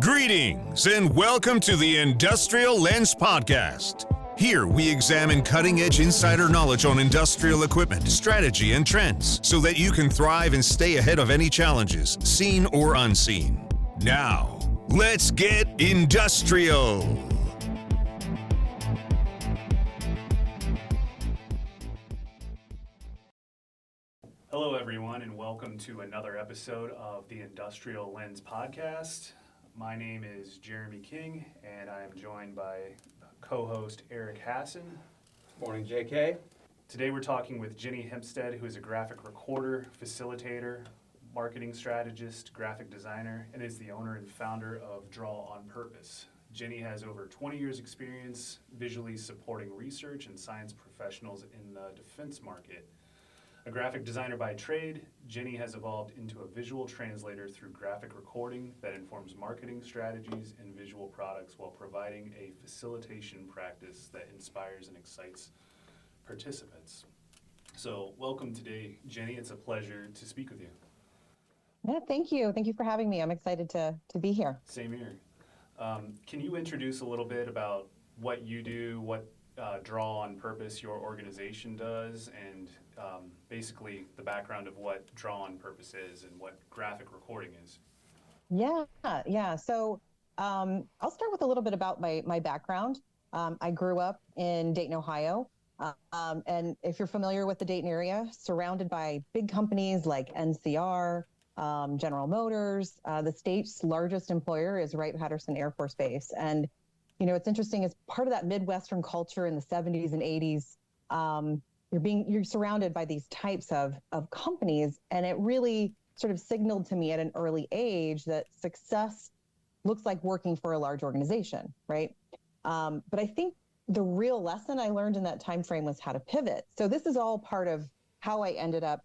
Greetings and welcome to the Industrial Lens Podcast. Here we examine cutting-edge insider knowledge on industrial equipment, strategy, and trends so that you can thrive and stay ahead of any challenges, seen or unseen. Now, let's get industrial. Hello, everyone, and welcome to another episode of the Industrial Lens Podcast. My name is Jeremy King, and I am joined by co-host Eric Hassan. Morning, JK. Today we're talking with Jennie Hempstead, who is a graphic recorder, facilitator, marketing strategist, graphic designer, and is the owner and founder of Draw on Purpose. Jennie has over 20 years experience visually supporting research and science professionals in the defense market. A graphic designer by trade, Jennie has evolved into a visual translator through graphic recording that informs marketing strategies and visual products while providing a facilitation practice that inspires and excites participants. So welcome today, Jennie. It's a pleasure to speak with you. Yeah, thank you. Thank you for having me. I'm excited to be here. Same here. Can you introduce a little bit about what you do, what Draw on Purpose, your organization, does, and basically the background of what Draw on Purpose is and what graphic recording is? Yeah. So I'll start with a little bit about my background. I grew up in Dayton, Ohio. And if you're familiar with the Dayton area, surrounded by big companies like NCR, General Motors, the state's largest employer is Wright-Patterson Air Force Base. And you know, what's interesting is part of that Midwestern culture in the 70s and 80s, you're surrounded by these types of companies, and it really sort of signaled to me at an early age that success looks like working for a large organization, right? But I think the real lesson I learned in that time frame was how to pivot. So this is all part of how I ended up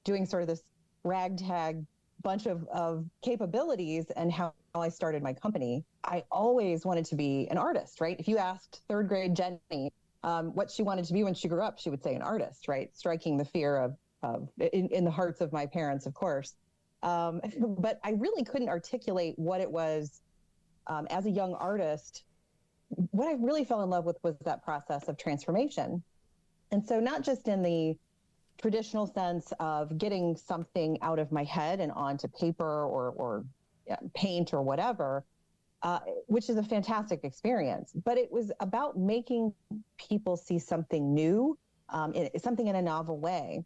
doing sort of this ragtag bunch of capabilities and how I started my company. I always wanted to be an artist, right? If you asked third grade Jennie what she wanted to be when she grew up, she would say an artist, right? Striking the fear of in the hearts of my parents, of course. But I really couldn't articulate what it was as a young artist. What I really fell in love with was that process of transformation. And so not just in the traditional sense of getting something out of my head and onto paper or paint or whatever, which is a fantastic experience. But it was about making people see something new, something in a novel way.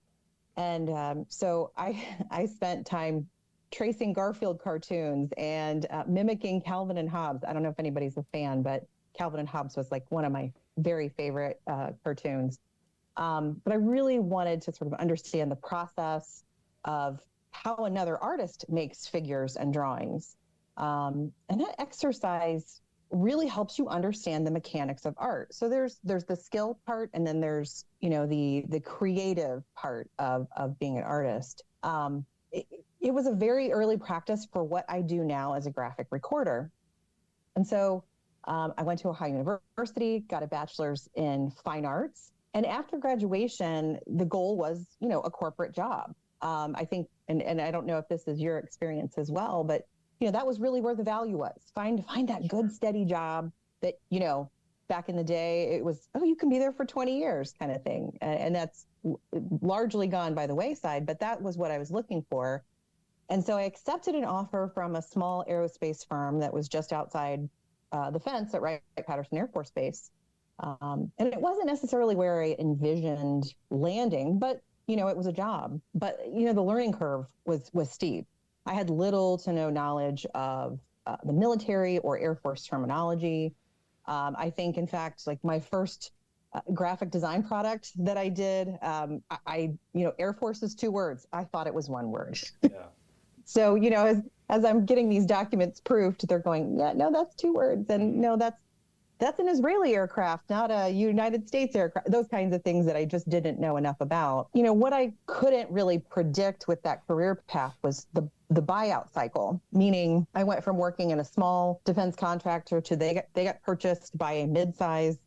And so I spent time tracing Garfield cartoons and mimicking Calvin and Hobbes. I don't know if anybody's a fan, but Calvin and Hobbes was like one of my very favorite cartoons. But I really wanted to sort of understand the process of how another artist makes figures and drawings. And that exercise really helps you understand the mechanics of art. So there's the skill part, and then there's, you know, the creative part of being an artist. It was a very early practice for what I do now as a graphic recorder. And so I went to Ohio University, got a bachelor's in fine arts. And after graduation, the goal was, you know, a corporate job. I think, and I don't know if this is your experience as well, but, you know, that was really where the value was. Find that good, steady job that, you know, back in the day, it was, oh, you can be there for 20 years kind of thing. And that's largely gone by the wayside, but that was what I was looking for. And so I accepted an offer from a small aerospace firm that was just outside the fence at Wright-Patterson Air Force Base. And it wasn't necessarily where I envisioned landing, but, you know, it was a job. But, you know, the learning curve was steep. I had little to no knowledge of the military or Air Force terminology. I think, in fact, like my first graphic design product that I did, Air Force is 2 words. I thought it was 1 word. Yeah. So, you know, as I'm getting these documents proofed, they're going, yeah, no, that's 2 words. And no, that's an Israeli aircraft, not a United States aircraft, those kinds of things that I just didn't know enough about. You know, what I couldn't really predict with that career path was the buyout cycle, meaning I went from working in a small defense contractor to they got purchased by a mid-sized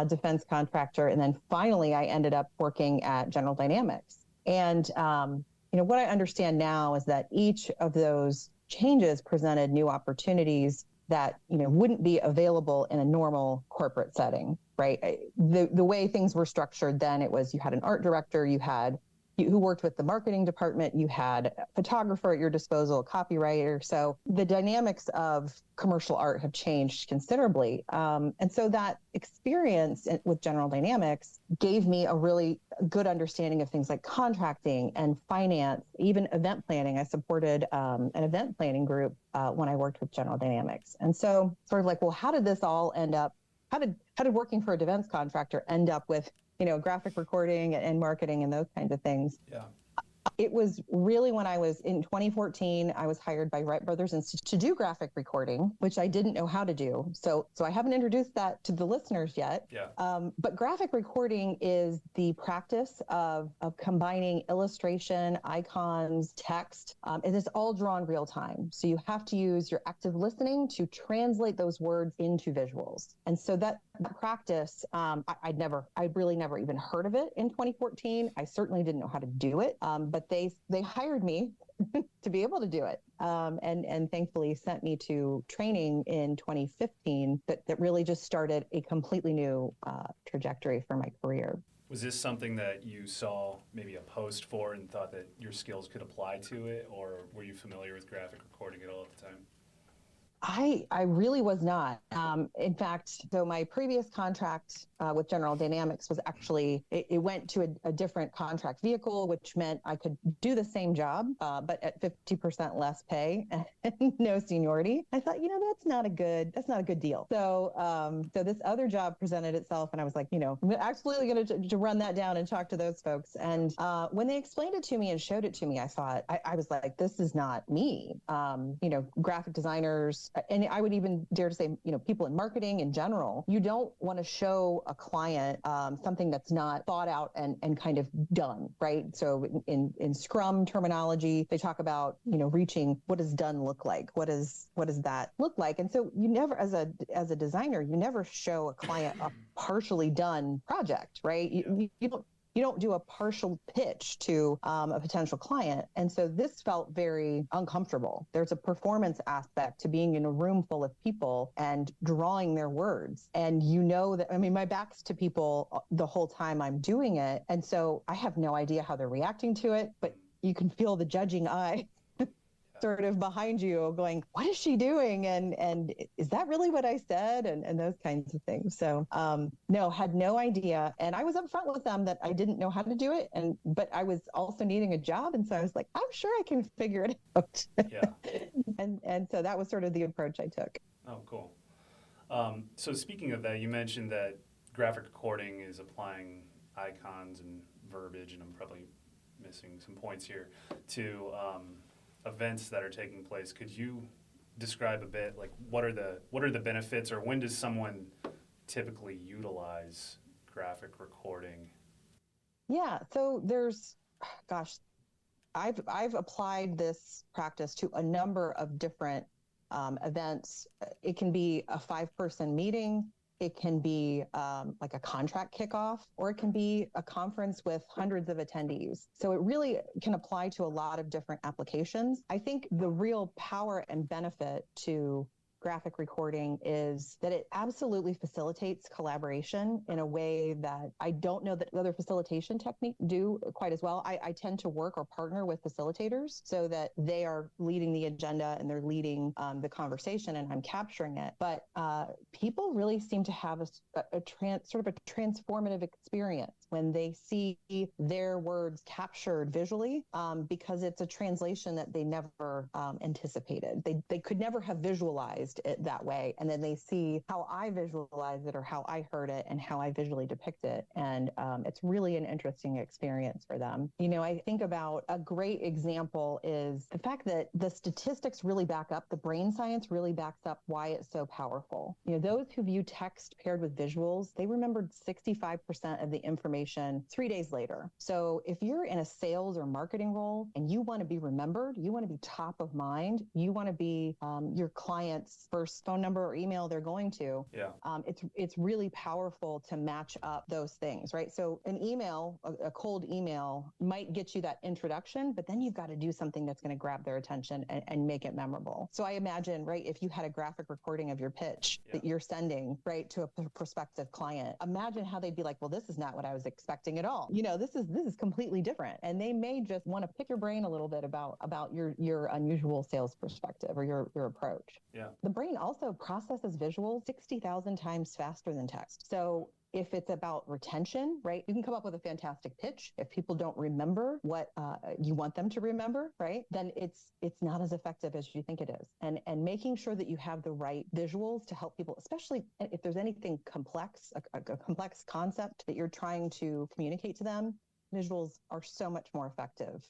defense contractor. And then finally, I ended up working at General Dynamics. And, you know, what I understand now is that each of those changes presented new opportunities that wouldn't be available in a normal corporate setting, right? The way things were structured then, it was you had an art director, you had who worked with the marketing department, you had a photographer at your disposal, a copywriter. So the dynamics of commercial art have changed considerably. And so that experience with General Dynamics gave me a really good understanding of things like contracting and finance, even event planning. I supported an event planning group when I worked with General Dynamics. And so sort of like, well, how did this all end up? How did working for a defense contractor end up with graphic recording and marketing and those kinds of things? Yeah. It was really when I was in 2014, I was hired by Wright Brothers Institute to do graphic recording, which I didn't know how to do. So I haven't introduced that to the listeners yet. Yeah. But graphic recording is the practice of combining illustration, icons, text, and it's all drawn real time. So you have to use your active listening to translate those words into visuals. And so that practice, I'd really never even heard of it in 2014. I certainly didn't know how to do it. But they hired me to be able to do it, and thankfully sent me to training in 2015 that really just started a completely new trajectory for my career. Was this something that you saw maybe a post for and thought that your skills could apply to it, or were you familiar with graphic recording at all at the time? I really was not. In fact, so my previous contract with General Dynamics was actually, it went to a different contract vehicle, which meant I could do the same job, but at 50% less pay and no seniority. I thought, that's not a good deal. So this other job presented itself, and I was like, I'm absolutely going to run that down and talk to those folks. And when they explained it to me and showed it to me, I thought, I was like, this is not me. Graphic designers, and I would even dare to say, people in marketing in general, you don't want to show a client something that's not thought out and kind of done, right? So in Scrum terminology, they talk about, reaching, what does done look like? What does that look like? And so you never, as a designer, you never show a client a partially done project, right? You don't do a partial pitch to a potential client. And so this felt very uncomfortable. There's a performance aspect to being in a room full of people and drawing their words. And my back's to people the whole time I'm doing it. And so I have no idea how they're reacting to it, but you can feel the judging eye sort of behind you going, what is she doing? And is that really what I said? And those kinds of things. So no, had no idea. And I was upfront with them that I didn't know how to do it. But I was also needing a job. And so I was like, I'm sure I can figure it out. Yeah. and so that was sort of the approach I took. Oh, cool. So speaking of that, you mentioned that graphic recording is applying icons and verbiage, and I'm probably missing some points here, to events that are taking place. Could you describe a bit, like what are the benefits, or when does someone typically utilize graphic recording? Yeah, so I've applied this practice to a number of different events. It can be a 5-person meeting. It can be like a contract kickoff, or it can be a conference with hundreds of attendees. So it really can apply to a lot of different applications. I think the real power and benefit to graphic recording is that it absolutely facilitates collaboration in a way that I don't know that other facilitation techniques do quite as well. I tend to work or partner with facilitators so that they are leading the agenda and they're leading the conversation, and I'm capturing it. But people really seem to have a transformative experience when they see their words captured visually, because it's a translation that they never anticipated. They could never have visualized it that way, and then they see how I visualize it or how I heard it and how I visually depict it, and it's really an interesting experience for them. I think about a great example is the fact that the statistics really back up, the brain science really backs up why it's so powerful. Those who view text paired with visuals, they remembered 65% of the information 3 days later. So if you're in a sales or marketing role and you want to be remembered, you want to be top of mind, you want to be your client's first phone number or email they're going to. Yeah. It's really powerful to match up those things, right? So an email, a cold email might get you that introduction, but then you've got to do something that's going to grab their attention and make it memorable. So I imagine, right, if you had a graphic recording of your pitch that you're sending, right, to a prospective client, imagine how they'd be like, well, this is not what I was expecting at all. This is completely different. And they may just want to pick your brain a little bit about your unusual sales perspective or your approach. Yeah. The brain also processes visuals 60,000 times faster than text. So if it's about retention, right, you can come up with a fantastic pitch. If people don't remember what you want them to remember, right, then it's not as effective as you think it is. And making sure that you have the right visuals to help people, especially if there's anything complex, a complex concept that you're trying to communicate to them, visuals are so much more effective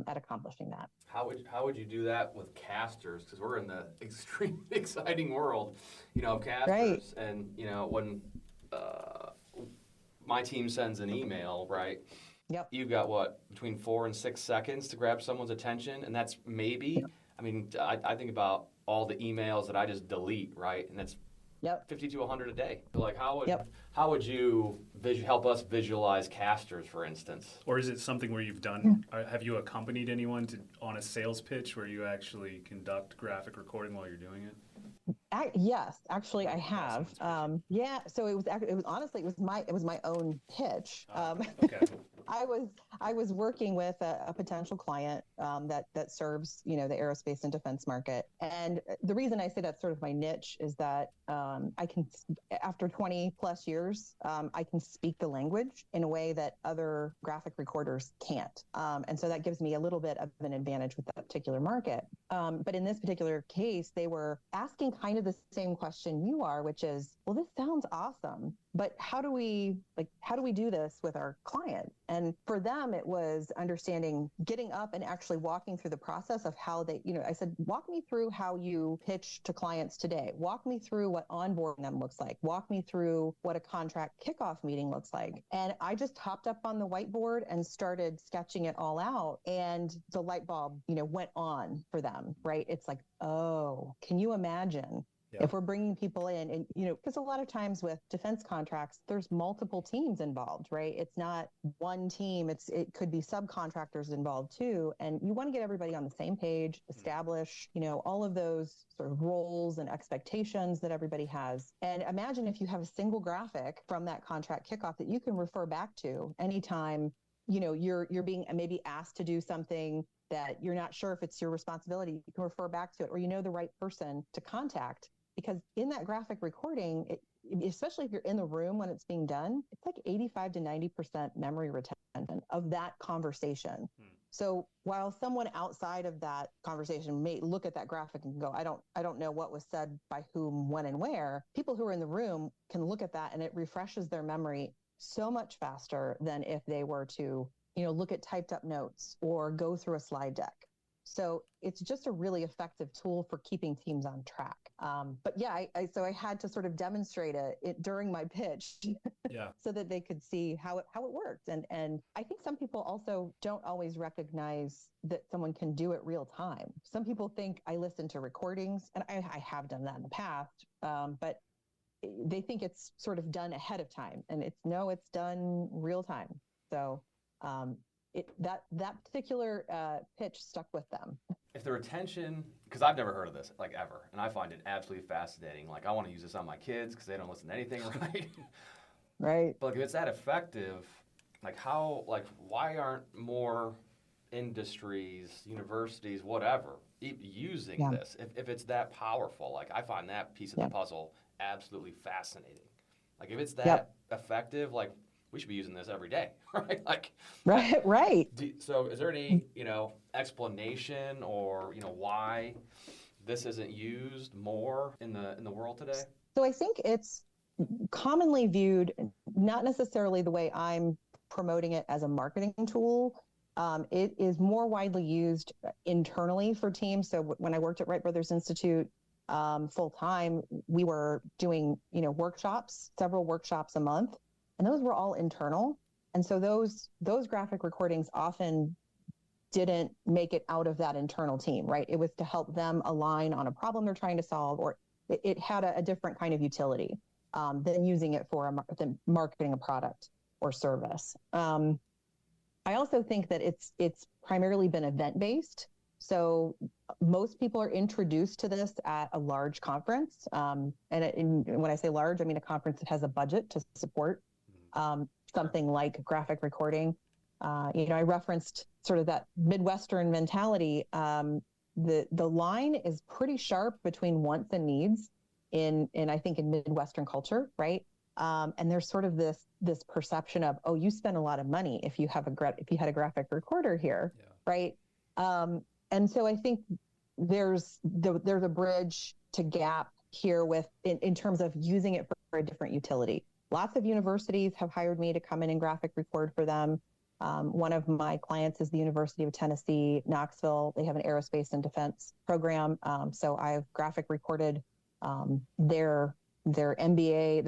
at accomplishing that. How would you do that with casters? Because we're in the extremely exciting world, of casters. Right. And, when my team sends an email, right? Yep. You've got between 4 and 6 seconds to grab someone's attention. And that's maybe, I think about all the emails that I just delete, right? And that's 50 to 100 a day. So how would you help us visualize casters, for instance? Or is it something where you've done, have you accompanied anyone on a sales pitch where you actually conduct graphic recording while you're doing it? Yes, actually I have. So it was honestly, it was my own pitch. Okay. I was working with a potential client that serves, the aerospace and defense market. And the reason I say that's sort of my niche is that I can, after 20 plus years, I can speak the language in a way that other graphic recorders can't. And so that gives me a little bit of an advantage with that particular market. But in this particular case, they were asking kind of the same question you are, which is, well, this sounds awesome, but how do we do this with our client? And for them, it was understanding, getting up and actually walking through the process of how they, I said, walk me through how you pitch to clients today. Walk me through what onboarding them looks like. Walk me through what a contract kickoff meeting looks like. And I just hopped up on the whiteboard and started sketching it all out. And the light bulb, went on for them, right? It's like, oh, can you imagine? If we're bringing people in and, because a lot of times with defense contracts, there's multiple teams involved, right? It's not one team. It could be subcontractors involved too. And you want to get everybody on the same page, establish, all of those sort of roles and expectations that everybody has. And imagine if you have a single graphic from that contract kickoff that you can refer back to anytime, you're being maybe asked to do something that you're not sure if it's your responsibility. You can refer back to it, or the right person to contact. Because in that graphic recording, especially if you're in the room when it's being done, it's like 85 to 90% memory retention of that conversation. So while someone outside of that conversation may look at that graphic and go, I don't know what was said by whom, when, and where, people who are in the room can look at that and it refreshes their memory so much faster than if they were to, look at typed up notes or go through a slide deck. So it's just a really effective tool for keeping teams on track. But yeah, so I had to sort of demonstrate it during my pitch so that they could see how it worked. And I think some people also don't always recognize that someone can do it real time. Some people think I listen to recordings, and I have done that in the past, but they think it's sort of done ahead of time, and it's done real time. So that particular pitch stuck with them. If the retention, because I've never heard of this, like, ever, and I find it absolutely fascinating. Like, I want to use this on my kids because they don't listen to anything, right? Right. But if it's that effective, why aren't more industries, universities, whatever, using this? If it's that powerful, like, I find that piece of the puzzle absolutely fascinating. Like, if it's that effective, like, we should be using this every day, right? Right. So is there any, explanation or, why this isn't used more in the world today? So I think it's commonly viewed, not necessarily the way I'm promoting it as a marketing tool. It is more widely used internally for teams. So when I worked at Wright Brothers Institute full time, we were doing, several workshops a month. And those were all internal. And so those graphic recordings often didn't make it out of that internal team, right? It was to help them align on a problem they're trying to solve, or it had a different kind of utility than using it for than marketing a product or service. I also think that it's primarily been event-based. So most people are introduced to this at a large conference. And when I say large, I mean a conference that has a budget to support something like graphic recording. I referenced sort of that Midwestern mentality. The line is pretty sharp between wants and needs in I think in Midwestern culture, right? And there's sort of this perception of, oh, you spend a lot of money if you had a graphic recorder here, right? And so I think there's a bridge to gap here with in terms of using it for a different utility. Lots of universities have hired me to come in and graphic record for them. One of my clients is the University of Tennessee, Knoxville. They have an aerospace and defense program. So I've graphic recorded their MBA,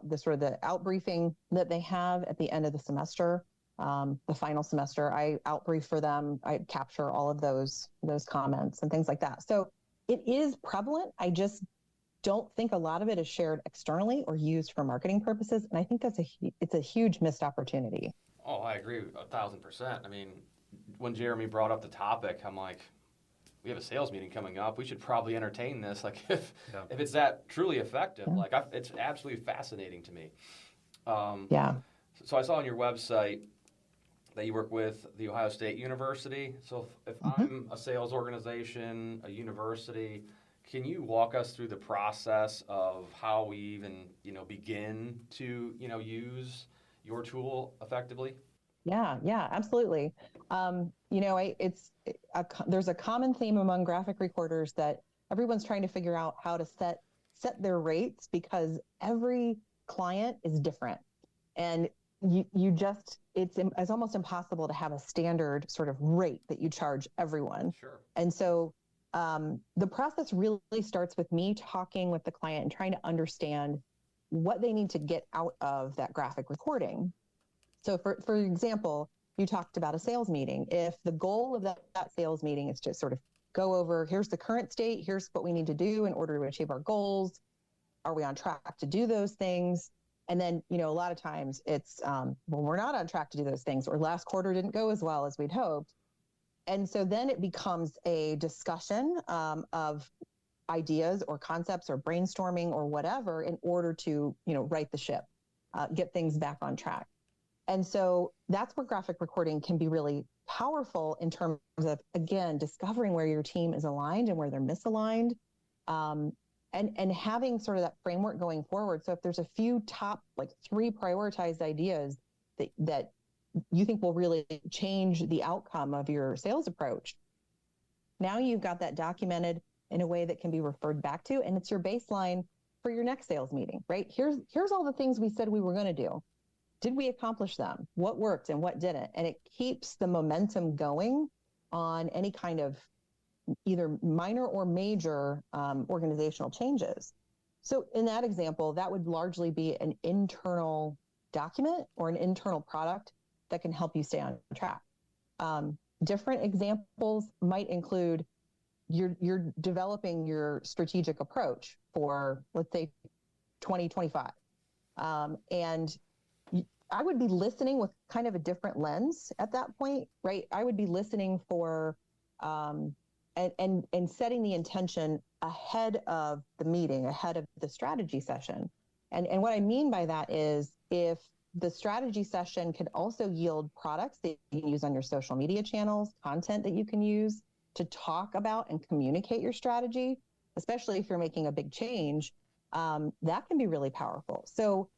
the sort of the outbriefing that they have at the end of the semester, the final semester. I outbrief for them. I capture all of those comments and things like that. So it is prevalent. I just don't think a lot of it is shared externally or used for marketing purposes, and I think it's a huge missed opportunity. Oh, I agree 1,000%. I mean, when Jeremy brought up the topic, I'm like, we have a sales meeting coming up. We should probably entertain this. Like, if it's that truly effective, it's absolutely fascinating to me. So I saw on your website that you work with the Ohio State University. So if I'm a sales organization, a university, can you walk us through the process of how we even, begin to, use your tool effectively? Yeah, absolutely. There's a common theme among graphic recorders that everyone's trying to figure out how to set their rates, because every client is different, and it's almost impossible to have a standard sort of rate that you charge everyone. Sure. And so the process really starts with me talking with the client and trying to understand what they need to get out of that graphic recording. So for example, you talked about a sales meeting. If the goal of that sales meeting is to sort of go over, here's the current state, here's what we need to do in order to achieve our goals. Are we on track to do those things? And then, a lot of times it's, we're not on track to do those things, or last quarter didn't go as well as we'd hoped. And so then it becomes a discussion of ideas or concepts or brainstorming or whatever in order to, right the ship, get things back on track. And so that's where graphic recording can be really powerful in terms of, again, discovering where your team is aligned and where they're misaligned, and having sort of that framework going forward. So if there's a few top, 3 prioritized ideas that you think will really change the outcome of your sales approach, now you've got that documented in a way that can be referred back to, and it's your baseline for your next sales meeting, right? Here's all the things we said we were going to do. Did we accomplish them? What worked and what didn't? And it keeps the momentum going on any kind of either minor or major organizational changes. So in that example, that would largely be an internal document or an internal product that can help you stay on track. Different examples might include you're developing your strategic approach for, let's say, 2025. And I would be listening with kind of a different lens at that point, right? I would be listening for and setting the intention ahead of the meeting, ahead of the strategy session. And what I mean by that is, if the strategy session could also yield products that you can use on your social media channels, content that you can use to talk about and communicate your strategy, especially if you're making a big change, that can be really powerful. So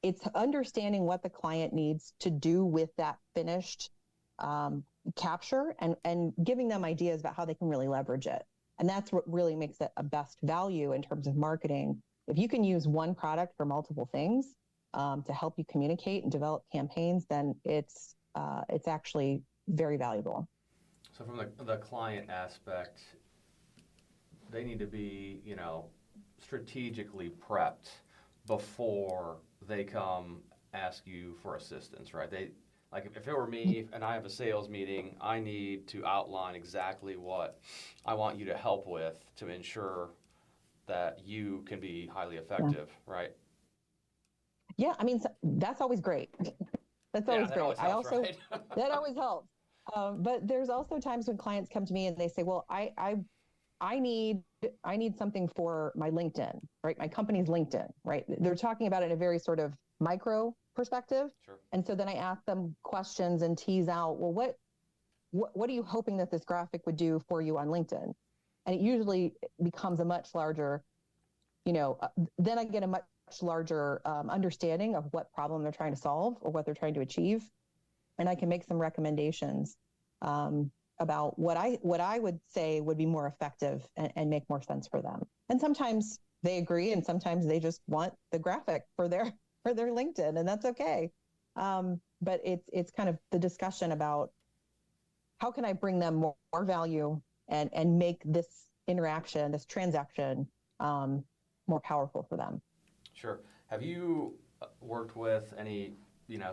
it's understanding what the client needs to do with that finished capture and giving them ideas about how they can really leverage it. And that's what really makes it a best value in terms of marketing. If you can use one product for multiple things to help you communicate and develop campaigns, then it's actually very valuable. So from the client aspect, they need to be, strategically prepped before they come ask you for assistance, right? If it were me and I have a sales meeting, I need to outline exactly what I want you to help with to ensure that you can be highly effective, right? Yeah, I mean, that's always great. That's always That great. always I helps, also, right? that always helps. But there's also times when clients come to me and they say, well, I need something for my LinkedIn, right? My company's LinkedIn, right? They're talking about it in a very sort of micro perspective. Sure. And so then I ask them questions and tease out, well, what are you hoping that this graphic would do for you on LinkedIn? And it usually becomes a much larger, then I get a much larger understanding of what problem they're trying to solve or what they're trying to achieve. And I can make some recommendations about what I would say would be more effective and make more sense for them. And sometimes they agree, and sometimes they just want the graphic for their LinkedIn, and that's okay. But it's kind of the discussion about how can I bring them more value and make this interaction, this transaction, more powerful for them. Sure. Have you worked with any,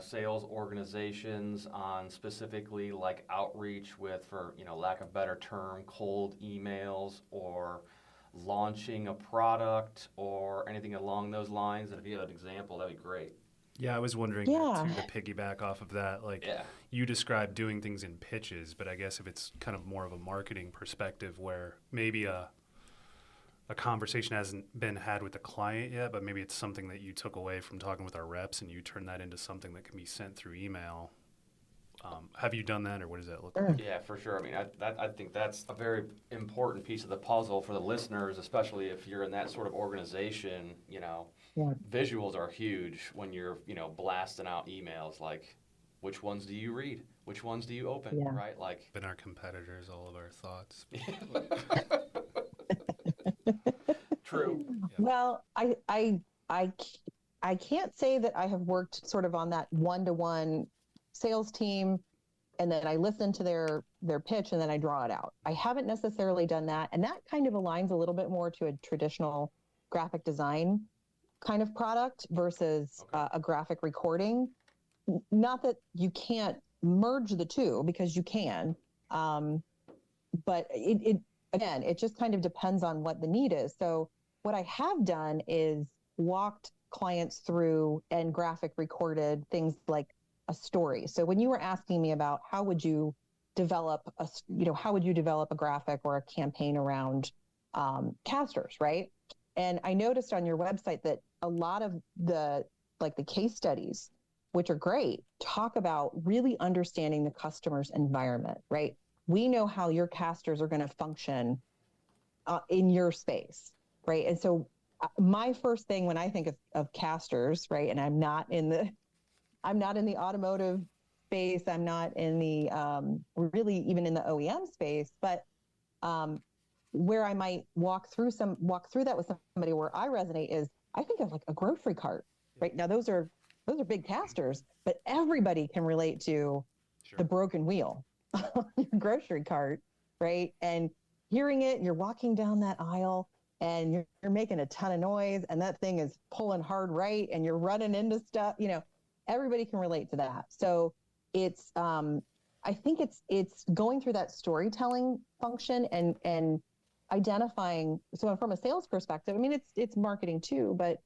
sales organizations on specifically like outreach with, for, lack of a better term, cold emails or launching a product or anything along those lines? And if you have an example, that'd be great. Yeah, I was wondering that too, to piggyback off of that. Like, you described doing things in pitches, but I guess if it's kind of more of a marketing perspective where maybe a conversation hasn't been had with the client yet, but maybe it's something that you took away from talking with our reps and you turn that into something that can be sent through email. Have you done that, or what does that look like? Yeah, for sure. I mean, I think that's a very important piece of the puzzle for the listeners, especially if you're in that sort of organization. Visuals are huge when you're, blasting out emails like, which ones do you read? Which ones do you open, right? Like, Been our competitors, all of our thoughts. True. Well, I can't say that I have worked sort of on that one-to-one sales team, and then I listen to their pitch and then I draw it out. I haven't necessarily done that, and that kind of aligns a little bit more to a traditional graphic design kind of product versus a graphic recording. Not that you can't merge the two, because you can, but it just kind of depends on what the need is. So what I have done is walked clients through and graphic recorded things like a story. So when you were asking me about how would you develop a graphic or a campaign around casters, right? And I noticed on your website that a lot of the case studies, which are great, talk about really understanding the customer's environment, right? We know how your casters are going to function in your space, right? And so my first thing when I think of casters, right, and I'm not in the automotive space, I'm not in the really even in the OEM space, but where I might walk through that with somebody where I resonate is I think of like a grocery cart, right? Now those are big casters, but everybody can relate to the broken wheel on your grocery cart, right? And hearing it, you're walking down that aisle and you're making a ton of noise and that thing is pulling hard right and you're running into stuff, everybody can relate to that. So it's I think it's going through that storytelling function and identifying. So from a sales perspective, I mean, it's marketing too, but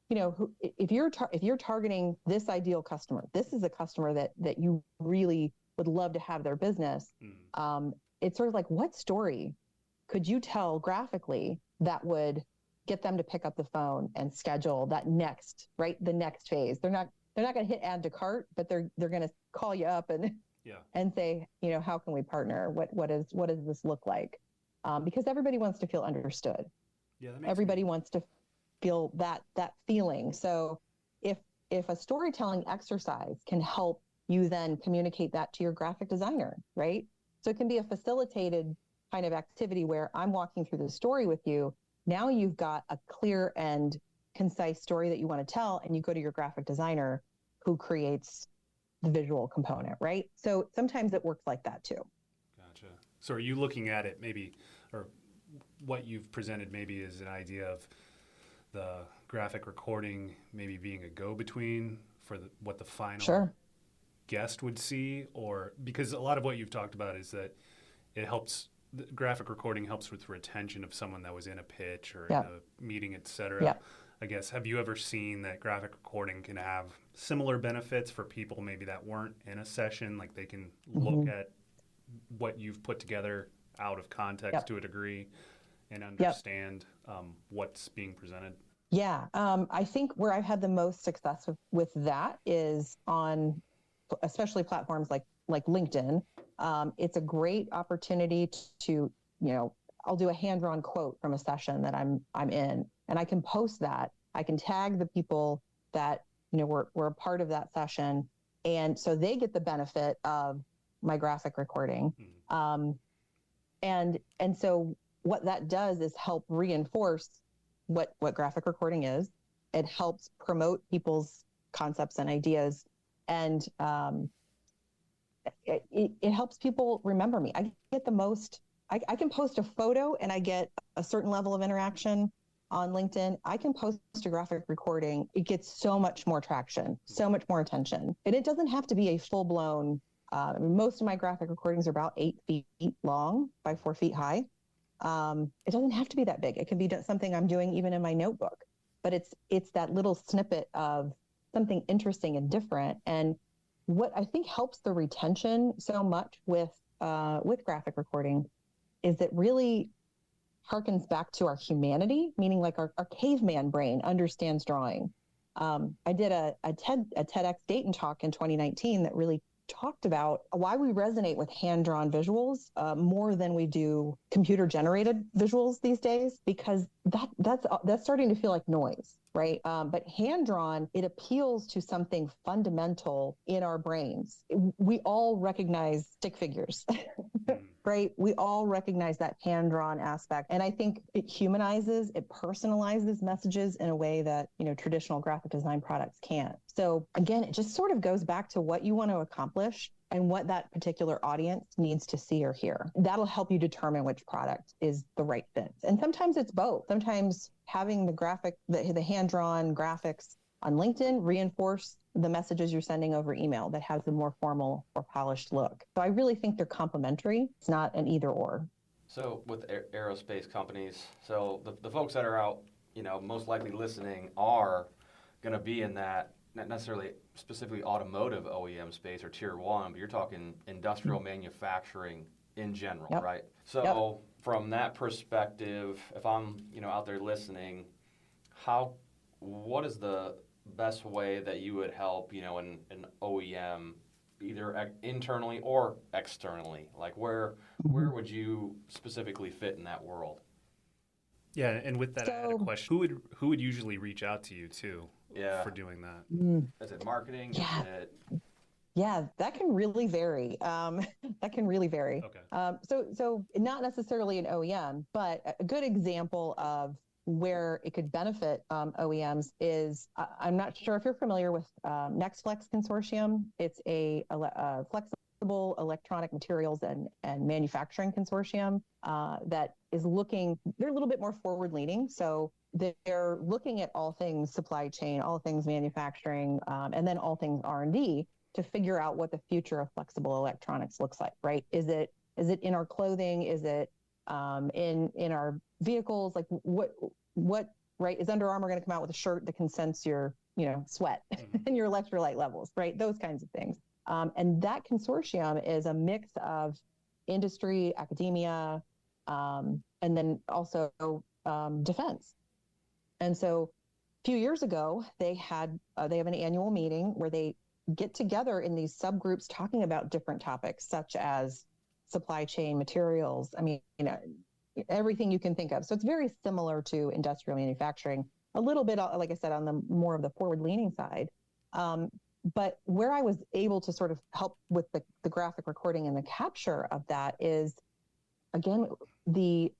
if you're targeting this ideal customer, this is a customer that you really would love to have their business. It's sort of like, what story could you tell graphically that would get them to pick up the phone and schedule that the next phase? They're not going to hit add to cart, but they're going to call you up and say, how can we partner? What does this look like? Because everybody wants to feel understood. Yeah, that makes everybody wants to feel that feeling. So if a storytelling exercise can help you then communicate that to your graphic designer, right? So it can be a facilitated kind of activity where I'm walking through the story with you. Now you've got a clear and concise story that you want to tell, and you go to your graphic designer who creates the visual component, right? So sometimes it works like that too. Gotcha. So are you looking at it maybe, or what you've presented maybe is an idea of the graphic recording maybe being a go-between for what the final guest would see? Or because a lot of what you've talked about is that it helps the graphic recording helps with retention of someone that was in a pitch or Yep. in a meeting, et cetera. Yep. I guess, have you ever seen that graphic recording can have similar benefits for people maybe that weren't in a session? Like they can look at what you've put together out of context Yep. to a degree and understand what's being presented? Yeah. I think where I've had the most success with that is on especially platforms like LinkedIn. It's a great opportunity to, I'll do a hand-drawn quote from a session that I'm in, and I can post that. I can tag the people that were a part of that session, and so they get the benefit of my graphic recording. And so what that does is help reinforce what graphic recording is. It helps promote people's concepts and ideas, and it helps people remember me. I get the most. I can post a photo and I get a certain level of interaction on LinkedIn. I can post a graphic recording. It gets so much more traction, so much more attention. And it doesn't have to be a full-blown, most of my graphic recordings are about 8 feet long by 4 feet high. It doesn't have to be that big. It can be something I'm doing even in my notebook, but it's that little snippet of something interesting and different. And what I think helps the retention so much with graphic recording is it really harkens back to our humanity, meaning like our caveman brain understands drawing. I did a TEDx Dayton talk in 2019 that really talked about why we resonate with hand-drawn visuals more than we do computer-generated visuals these days, because that's starting to feel like noise, right? But hand-drawn, it appeals to something fundamental in our brains. We all recognize stick figures, right? We all recognize that hand-drawn aspect. And I think it humanizes, it personalizes messages in a way that, traditional graphic design products can't. So again, it just sort of goes back to what you want to accomplish and what that particular audience needs to see or hear. That'll help you determine which product is the right fit. And sometimes it's both. Sometimes having the hand-drawn graphics on LinkedIn reinforce the messages you're sending over email that has a more formal or polished look. So I really think they're complementary. It's not an either or. So with aerospace companies, so the folks that are out, most likely listening are going to be in that, not necessarily specifically automotive OEM space or tier one, but you're talking industrial manufacturing in general, right? So from that perspective, if I'm, out there listening, what is the best way that you would help, an OEM, either internally or externally? Like where would you specifically fit in that world? Yeah, and with that, I had a question. Who would usually reach out to you too for doing that? Is it marketing? Yeah. Is it... Yeah, that can really vary. Okay. So not necessarily an OEM, but a good example of where it could benefit OEMs is, I'm not sure if you're familiar with NextFlex Consortium. It's a flexible electronic materials and manufacturing consortium that is they're a little bit more forward-leaning. So they're looking at all things supply chain, all things manufacturing, and then all things R&D to figure out what the future of flexible electronics looks like, right? Is it in our clothing? Is it in our vehicles? Like what, right? Is Under Armour going to come out with a shirt that can sense your, sweat and your electrolyte levels, right? Those kinds of things. And that consortium is a mix of industry, academia, and then also defense. And so a few years ago, they have an annual meeting where they get together in these subgroups talking about different topics, such as supply chain, materials. I mean, everything you can think of. So it's very similar to industrial manufacturing, a little bit, like I said, on the more of the forward-leaning side. But where I was able to sort of help with the graphic recording and the capture of that is, again, the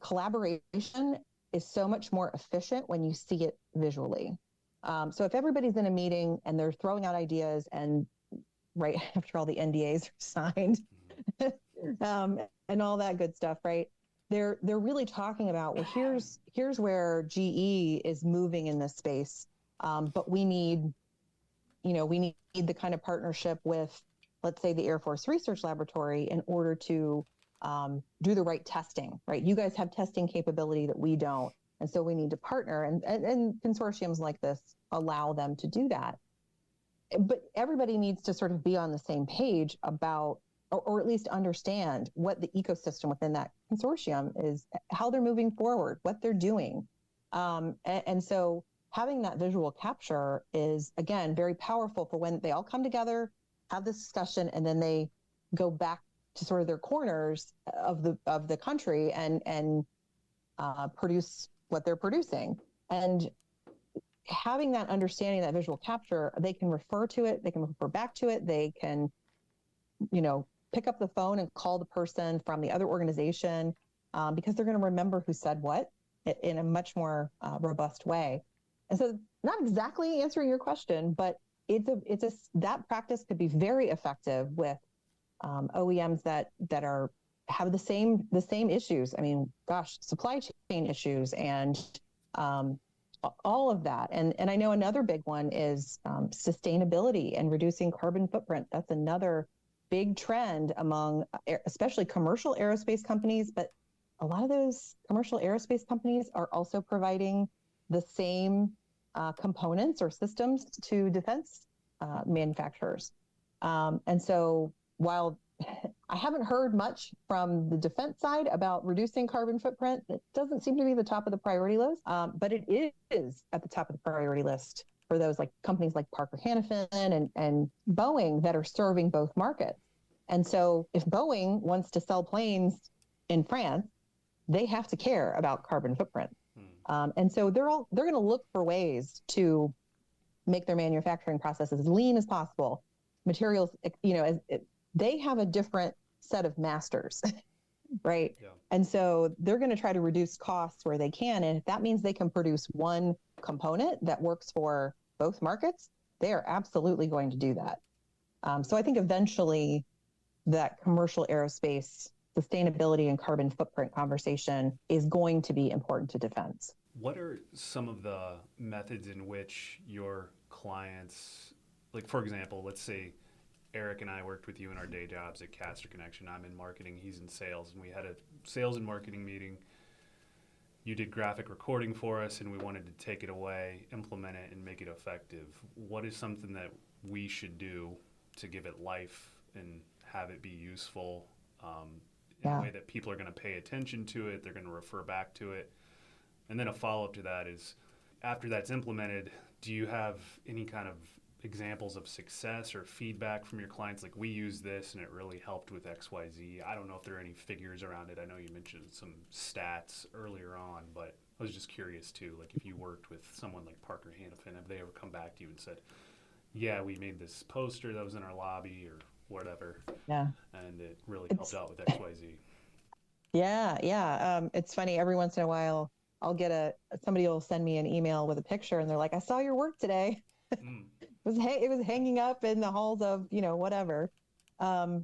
collaboration is so much more efficient when you see it visually. So if everybody's in a meeting and they're throwing out ideas, and right after all the NDAs are signed and all that good stuff, right? They're really talking about, well, here's where GE is moving in this space, but we need the kind of partnership with, let's say, the Air Force Research Laboratory in order to do the right testing, right? You guys have testing capability that we don't. And so we need to partner, and consortiums like this allow them to do that. But everybody needs to sort of be on the same page about, or at least understand what the ecosystem within that consortium is, how they're moving forward, what they're doing. And so having that visual capture is, again, very powerful for when they all come together, have this discussion, and then they go back to sort of their corners of the country and produce what they're producing. And having that understanding, that visual capture, they can refer to it, they can refer back to it, they can, pick up the phone and call the person from the other organization, because they're going to remember who said what in a much more robust way. And so, not exactly answering your question, but that practice could be very effective with OEMs that have the same issues. I mean, gosh, supply chain issues and all of that. And I know another big one is sustainability and reducing carbon footprint. That's another big trend among especially commercial aerospace companies, but a lot of those commercial aerospace companies are also providing the same components or systems to defense manufacturers. And so while I haven't heard much from the defense side about reducing carbon footprint, it doesn't seem to be the top of the priority list, but it is at the top of the priority list for those like companies like Parker Hannifin and Boeing that are serving both markets. And so if Boeing wants to sell planes in France, they have to care about carbon footprint. And so they're going to look for ways to make their manufacturing processes as lean as possible. Materials, they have a different set of masters, right? Yeah. And so they're going to try to reduce costs where they can. And if that means they can produce one component that works for both markets, they are absolutely going to do that. So I think eventually that commercial aerospace sustainability and carbon footprint conversation is going to be important to defense. What are some of the methods in which your clients, like for example, let's say Eric and I worked with you in our day jobs at Caster Connection. I'm in marketing, he's in sales, and we had a sales and marketing meeting. You did graphic recording for us, and we wanted to take it away, implement it, and make it effective. What is something that we should do to give it life and have it be useful in a way that people are going to pay attention to it, they're going to refer back to it? And then a follow-up to that is, after that's implemented, do you have any kind of examples of success or feedback from your clients? Like, we use this and it really helped with XYZ. I don't know if there are any figures around it. I know you mentioned some stats earlier on, but I was just curious too. Like, if you worked with someone like Parker Hannifin, have they ever come back to you and said, yeah, we made this poster that was in our lobby or whatever, and it really helped out with XYZ? Yeah. It's funny, every once in a while I'll get somebody will send me an email with a picture and they're like, I saw your work today. It was hanging up in the halls of, whatever,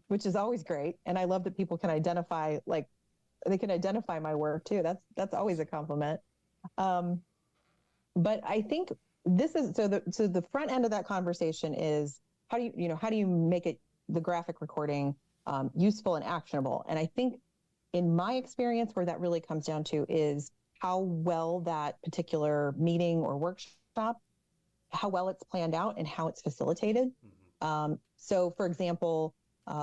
which is always great. And I love that people can identify, like, they can identify my work too. That's always a compliment. But I think this is, so the front end of that conversation is how do you make it, the graphic recording, useful and actionable? And I think in my experience, where that really comes down to is how well that particular meeting or workshop, how well it's planned out and how it's facilitated. So for example,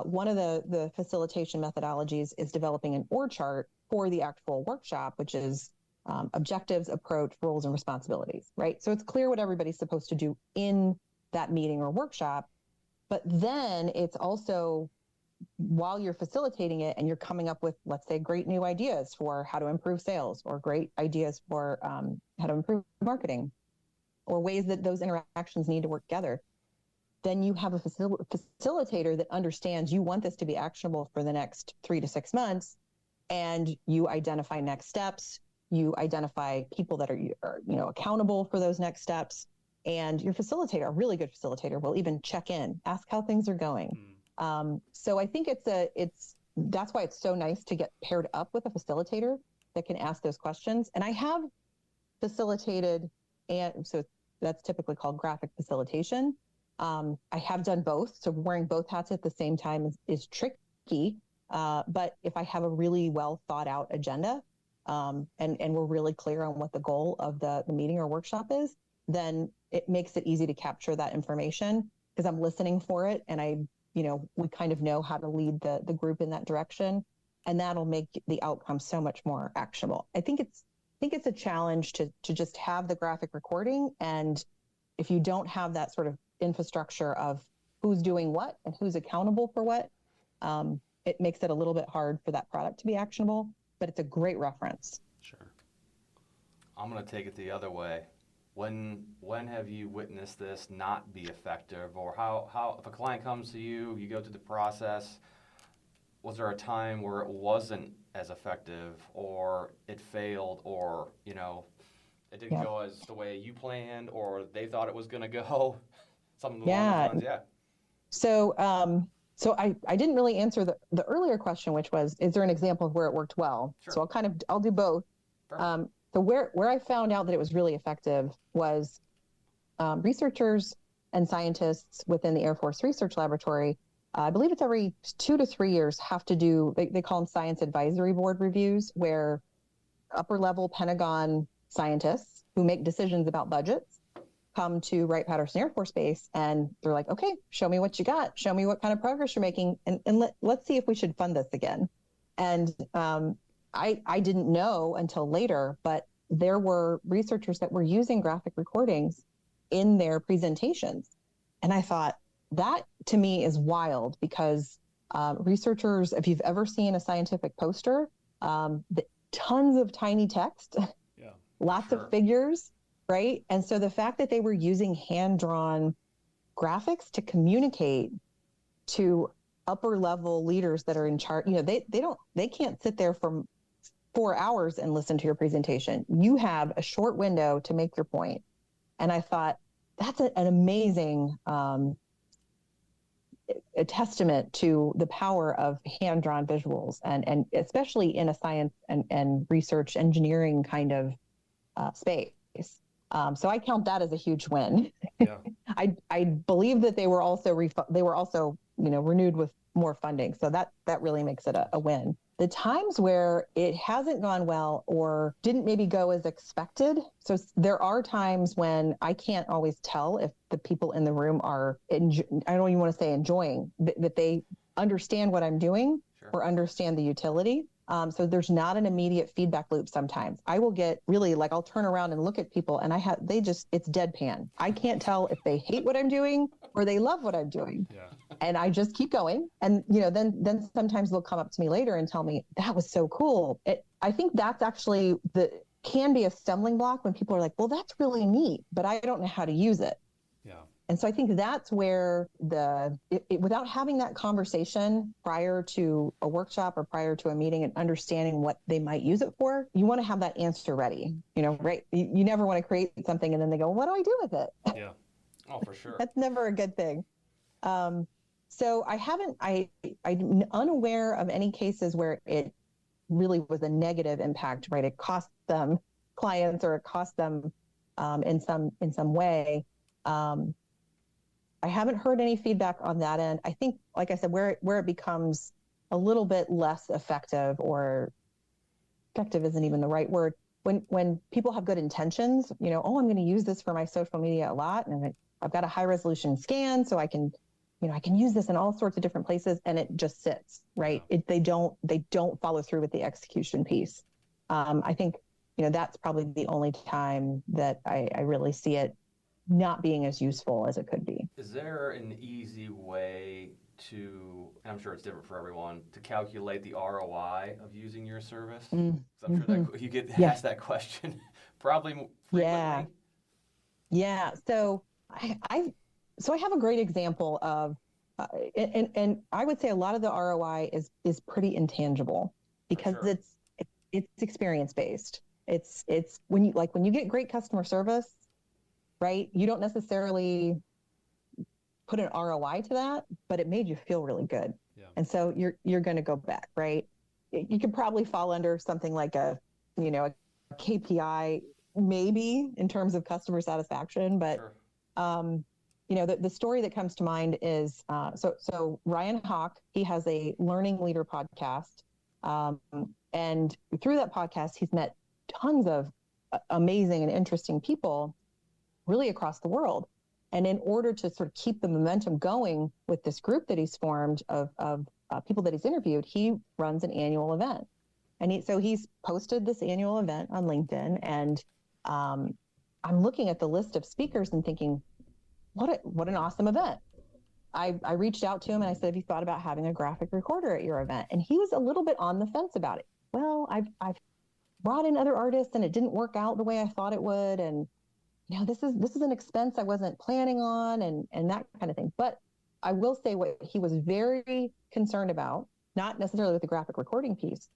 one of the facilitation methodologies is developing an org chart for the actual workshop, which is objectives, approach, roles, and responsibilities, right? So it's clear what everybody's supposed to do in that meeting or workshop, but then it's also, while you're facilitating it and you're coming up with, let's say, great new ideas for how to improve sales or great ideas for how to improve marketing or ways that those interactions need to work together, then you have a facilitator that understands you want this to be actionable for the next 3 to 6 months, and you identify next steps, you identify people that are accountable for those next steps, and your facilitator, a really good facilitator, will even check in, ask how things are going. So I think that's why it's so nice to get paired up with a facilitator that can ask those questions. And I have facilitated, and so that's typically called graphic facilitation. I have done both. So wearing both hats at the same time is tricky. But if I have a really well thought out agenda, and we're really clear on what the goal of the meeting or workshop is, then it makes it easy to capture that information because I'm listening for it, and we kind of know how to lead the group in that direction, and that'll make the outcome so much more actionable. I think it's a challenge to just have the graphic recording, and if you don't have that sort of infrastructure of who's doing what and who's accountable for what, it makes it a little bit hard for that product to be actionable, but it's a great reference. Sure. I'm going to take it the other way. When have you witnessed this not be effective, or how if a client comes to you, you go through the process, was there a time where it wasn't as effective, or it failed, or it didn't go as the way you planned, or they thought it was going to go? Something along those lines, yeah. So I didn't really answer the earlier question, which was, is there an example of where it worked well? Sure. So I'll do both. So where I found out that it was really effective was researchers and scientists within the Air Force Research Laboratory, I believe it's every 2 to 3 years, have to do, they call them science advisory board reviews, where upper level Pentagon scientists who make decisions about budgets come to Wright-Patterson Air Force Base, and they're like, okay, show me what you got. Show me what kind of progress you're making, and let's see if we should fund this again. And I didn't know until later, but there were researchers that were using graphic recordings in their presentations. And I thought, that to me is wild, because researchers, if you've ever seen a scientific poster, tons of tiny text, lots of figures, right? And so the fact that they were using hand-drawn graphics to communicate to upper level leaders that are in charge, they can't sit there for 4 hours and listen to your presentation. You have a short window to make your point. And I thought, that's an amazing a testament to the power of hand-drawn visuals, and especially in a science and research engineering kind of space. So I count that as a huge win. Yeah. I believe that they were also renewed with more funding. So that really makes it a win. The times where it hasn't gone well or didn't maybe go as expected. So there are times when I can't always tell if the people in the room are, I don't even want to say enjoying, that they understand what I'm doing or understand the utility. So there's not an immediate feedback loop sometimes. I will get really, I'll turn around and look at people, and it's deadpan. I can't tell if they hate what I'm doing or they love what I'm doing. Yeah. And I just keep going. And, then sometimes they'll come up to me later and tell me, that was so cool. I think that's actually can be a stumbling block when people are like, well, that's really neat, but I don't know how to use it. Yeah. And so I think that's where without having that conversation prior to a workshop or prior to a meeting and understanding what they might use it for, you want to have that answer ready, right? You never want to create something and then they go, what do I do with it? Yeah. Oh, for sure. That's never a good thing. So I'm unaware of any cases where it really was a negative impact, right? It cost them clients, or it cost them in some way. I haven't heard any feedback on that end. I think, like I said, where it becomes a little bit less effective, or effective isn't even the right word, when people have good intentions, I'm going to use this for my social media a lot, and I've got a high resolution scan, so I can use this in all sorts of different places, and it just sits, right? They don't follow through with the execution piece. I think, that's probably the only time that I really see it not being as useful as it could be. Is there an easy way to, and I'm sure it's different for everyone, to calculate the ROI of using your service? I'm sure that you get asked that question probably frequently. Yeah. So I have a great example of, and I would say a lot of the ROI is pretty intangible, because it's experience based. It's when you get great customer service, right? You don't necessarily put an ROI to that, but it made you feel really good. Yeah. And so you're going to go back, right? You could probably fall under something like a KPI, maybe, in terms of customer satisfaction, but the story that comes to mind is so Ryan Hawk, he has a Learning Leader podcast. And through that podcast, he's met tons of amazing and interesting people really across the world. And in order to sort of keep the momentum going with this group that he's formed of people that he's interviewed, he runs an annual event. And he's posted this annual event on LinkedIn. And I'm looking at the list of speakers and thinking, what an awesome event. I reached out to him and I said, have you thought about having a graphic recorder at your event? And he was a little bit on the fence about it. Well, I've brought in other artists and it didn't work out the way I thought it would. And this is an expense I wasn't planning on and that kind of thing. But I will say what he was very concerned about, not necessarily with the graphic recording piece,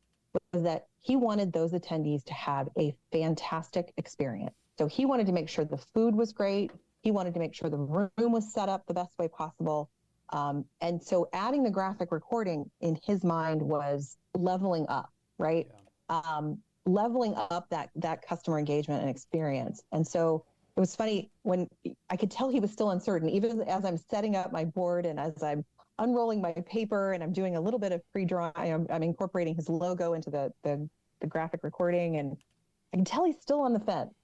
was that he wanted those attendees to have a fantastic experience. So he wanted to make sure the food was great. He wanted to make sure the room was set up the best way possible. And so adding the graphic recording in his mind was leveling up, right? Yeah. Leveling up that customer engagement and experience. And so it was funny when I could tell he was still uncertain, even as I'm setting up my board and as I'm unrolling my paper and I'm doing a little bit of pre-drawing, I'm incorporating his logo into the graphic recording, and I can tell he's still on the fence.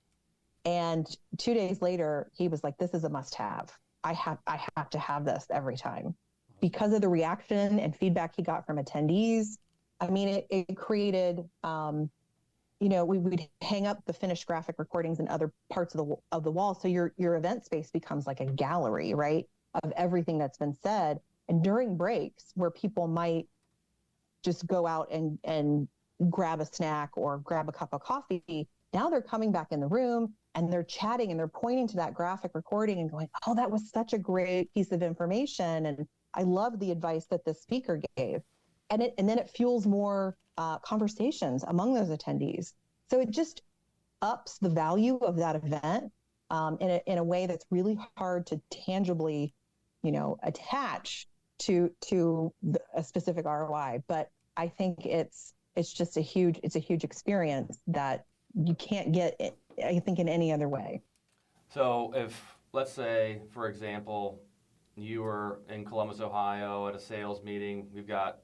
And 2 days later, he was like, this is a must-have. I have to have this every time because of the reaction and feedback he got from attendees. I mean, it created, we would hang up the finished graphic recordings in other parts of the wall. So your event space becomes like a gallery, right, of everything that's been said. And during breaks where people might just go out and grab a snack or grab a cup of coffee, now they're coming back in the room and they're chatting and they're pointing to that graphic recording and going, oh, that was such a great piece of information. And I love the advice that the speaker gave. And then it fuels more conversations among those attendees. So it just ups the value of that event in a way that's really hard to tangibly, attach to a specific ROI. But I think it's just a huge experience that you can't get, I think, in any other way. So if, let's say, for example, you were in Columbus, Ohio at a sales meeting, we've got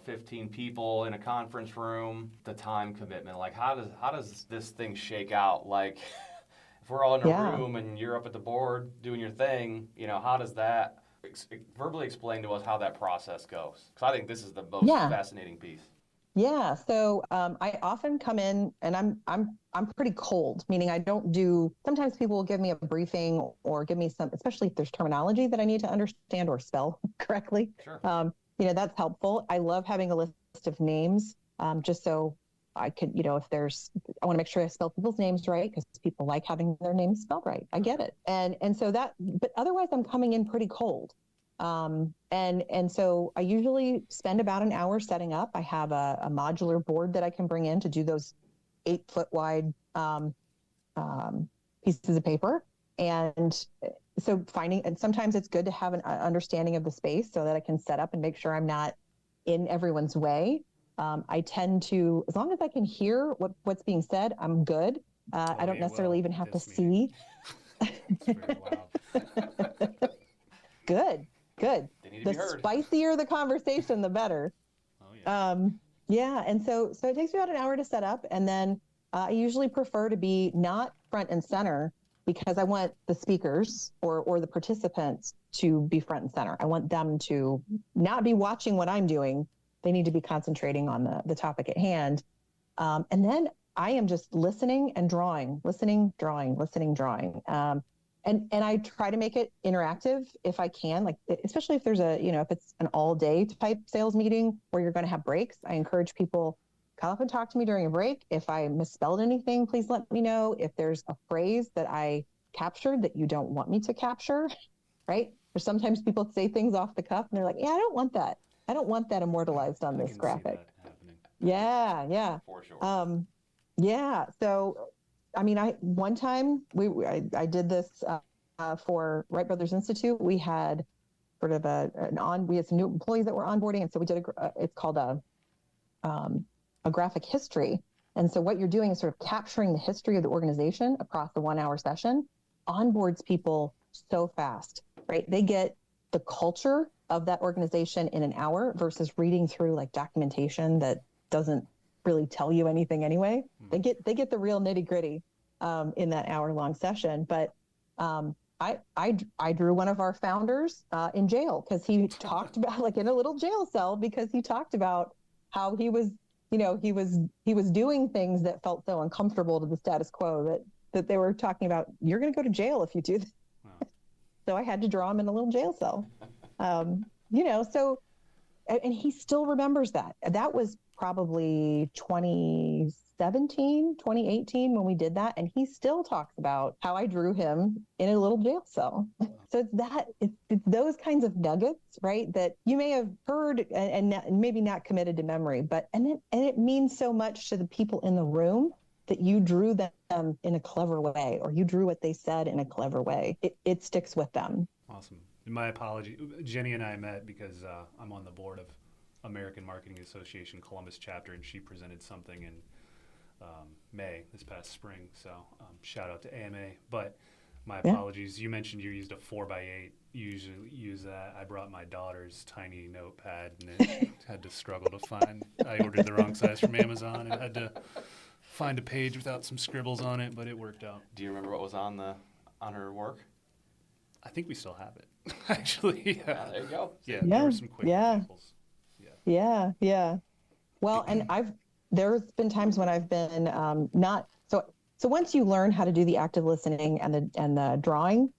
15 people in a conference room, the time commitment, like how does this thing shake out? Like if we're all in a room and you're up at the board doing your thing, how does that verbally explain to us how that process goes? Because I think this is the most fascinating piece. Yeah. So I often come in and I'm pretty cold, meaning I don't do, sometimes people will give me a briefing or give me some, especially if there's terminology that I need to understand or spell correctly. Sure. That's helpful. I love having a list of names just so I could, I want to make sure I spell people's names right because people like having their names spelled right. I get it. And so but otherwise I'm coming in pretty cold. And so I usually spend about an hour setting up. I have a modular board that I can bring in to do those 8-foot wide pieces of paper. And so and sometimes it's good to have an understanding of the space so that I can set up and make sure I'm not in everyone's way. I tend to, as long as I can hear what's being said, I'm good. I don't necessarily even have to see. That's very loud. Good. The spicier the conversation, the better. Oh yeah. And so it takes me about an hour to set up, and then I usually prefer to be not front and center because I want the speakers or the participants to be front and center. I want them to not be watching what I'm doing. They need to be concentrating on the topic at hand. And then I am just listening and drawing, listening, drawing. And I try to make it interactive if I can, like, especially if there's if it's an all day type sales meeting where you're going to have breaks. I encourage people, come up and talk to me during a break. If I misspelled anything, please let me know. If there's a phrase that I captured that you don't want me to capture, right? Or sometimes people say things off the cuff and they're like, yeah, I don't want that. I don't want that immortalized on this graphic. Yeah. For sure. Yeah. So, one time I did this for Wright Brothers Institute. We had sort of we had some new employees that were onboarding. And so we did it's called a graphic history. And so what you're doing is sort of capturing the history of the organization across the 1 hour session, onboards people so fast. right? They get the culture of that organization in an hour versus reading through like documentation that doesn't really tell you anything anyway. They get the real nitty gritty in that hour-long session. But I drew one of our founders in jail because he talked about, like, in a little jail cell, because he talked about how he was, he was doing things that felt so uncomfortable to the status quo that they were talking about, you're going to go to jail if you do this. Wow. So I had to draw him in a little jail cell. So, and he still remembers that. That was probably 2017, 2018 when we did that. And he still talks about how I drew him in a little jail cell. So it's those kinds of nuggets, right, that you may have heard and maybe not committed to memory, but, and it means so much to the people in the room that you drew them in a clever way, or you drew what they said in a clever way. It sticks with them. Awesome. My apology. Jenny and I met because I'm on the board of American Marketing Association Columbus chapter, and she presented something in May this past spring. So shout out to AMA. But my apologies. You mentioned you used a 4x8. You usually use that. I brought my daughter's tiny notepad, and it had to struggle to find. I ordered the wrong size from Amazon and had to find a page without some scribbles on it, but it worked out. Do you remember what was on her work? I think we still have it. Actually, yeah. There you go. Yeah, there were some quick examples. Yeah. Well, and there's been times when I've been not so once you learn how to do the active listening and the drawing,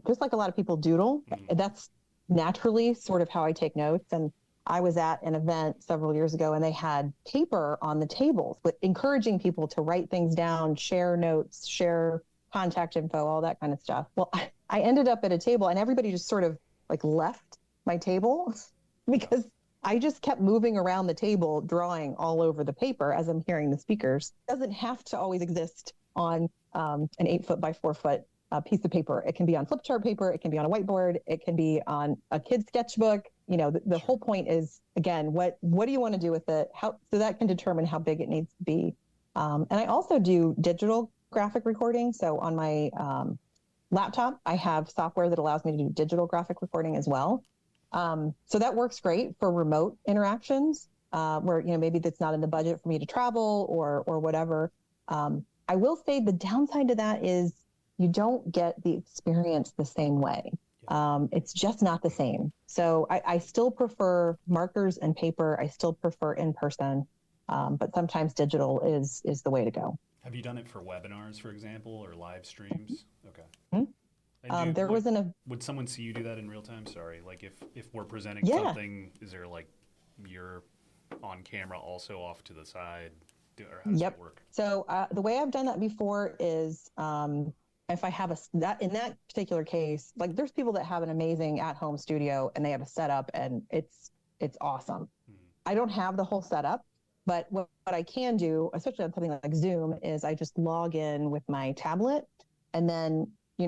just like a lot of people doodle, that's naturally sort of how I take notes. And I was at an event several years ago, and they had paper on the tables, but encouraging people to write things down, share notes, share contact info, all that kind of stuff. Well, I ended up at a table, and everybody just sort of like left my table because I just kept moving around the table, drawing all over the paper as I'm hearing the speakers. It doesn't have to always exist on an 8-foot by 4-foot piece of paper. It can be on flip chart paper. It can be on a whiteboard. It can be on a kid's sketchbook. The whole point is, again, what do you want to do with it? So that can determine how big it needs to be. And I also do digital graphic recording. So on my laptop, I have software that allows me to do digital graphic recording as well. So that works great for remote interactions where, maybe that's not in the budget for me to travel or whatever. I will say the downside to that is you don't get the experience the same way. It's just not the same. So I still prefer markers and paper. I still prefer in person, but sometimes digital is the way to go. Have you done it for webinars, for example, or live streams? Okay. Mm-hmm. Would someone see you do that in real time? Sorry, like if we're presenting something, is there like you're on camera also off to the side, or how does that work? So the way I've done that before is if I have in that particular case, like there's people that have an amazing at-home studio and they have a setup and it's awesome. Mm-hmm. I don't have the whole setup, but what I can do, especially on something like Zoom, is I just log in with my tablet, and then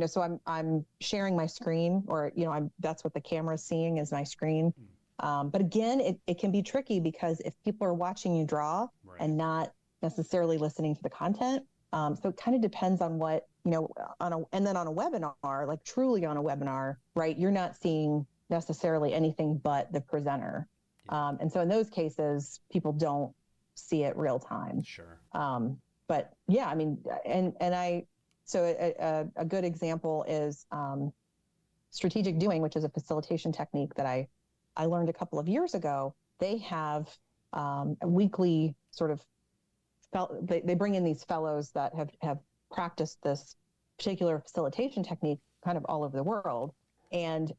so I'm sharing my screen, or that's what the camera's seeing is my screen. But again, it can be tricky because if people are watching you draw and not necessarily listening to the content, so it kind of depends on what and then on a webinar, like truly on a webinar, right? You're not seeing necessarily anything but the presenter, and so in those cases, people don't see it real time. Sure. But yeah, I mean, So a good example is strategic doing, which is a facilitation technique that I learned a couple of years ago. They have a weekly sort of, they bring in these fellows that have practiced this particular facilitation technique kind of all over the world. And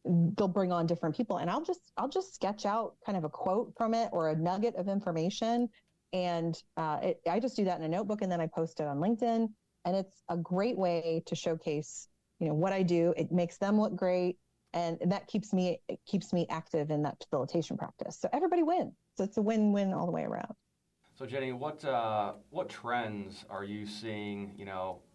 they'll bring on different people, and I'll just sketch out kind of a quote from it or a nugget of information. And I just do that in a notebook, and then I post it on LinkedIn. And it's a great way to showcase, what I do. It makes them look great, and that keeps me active in that facilitation practice. So everybody wins. So it's a win-win all the way around. So Jenny, what trends are you seeing,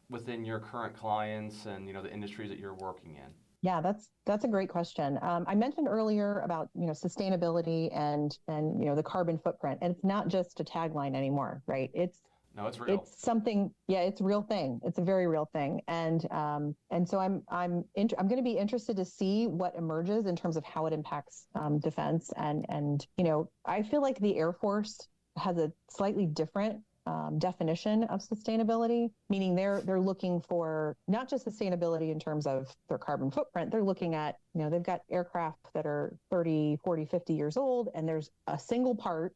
within your current clients and the industries that you're working in? Yeah, that's a great question. I mentioned earlier about sustainability and the carbon footprint, and it's not just a tagline anymore, right? No, it's real. It's something, yeah, it's a real thing. It's a very real thing. And so I'm going to be interested to see what emerges in terms of how it impacts defense. And, you know, I feel like the Air Force has a slightly different definition of sustainability, meaning they're looking for not just sustainability in terms of their carbon footprint. They're looking at, you know, they've got aircraft that are 30, 40, 50 years old, and there's a single part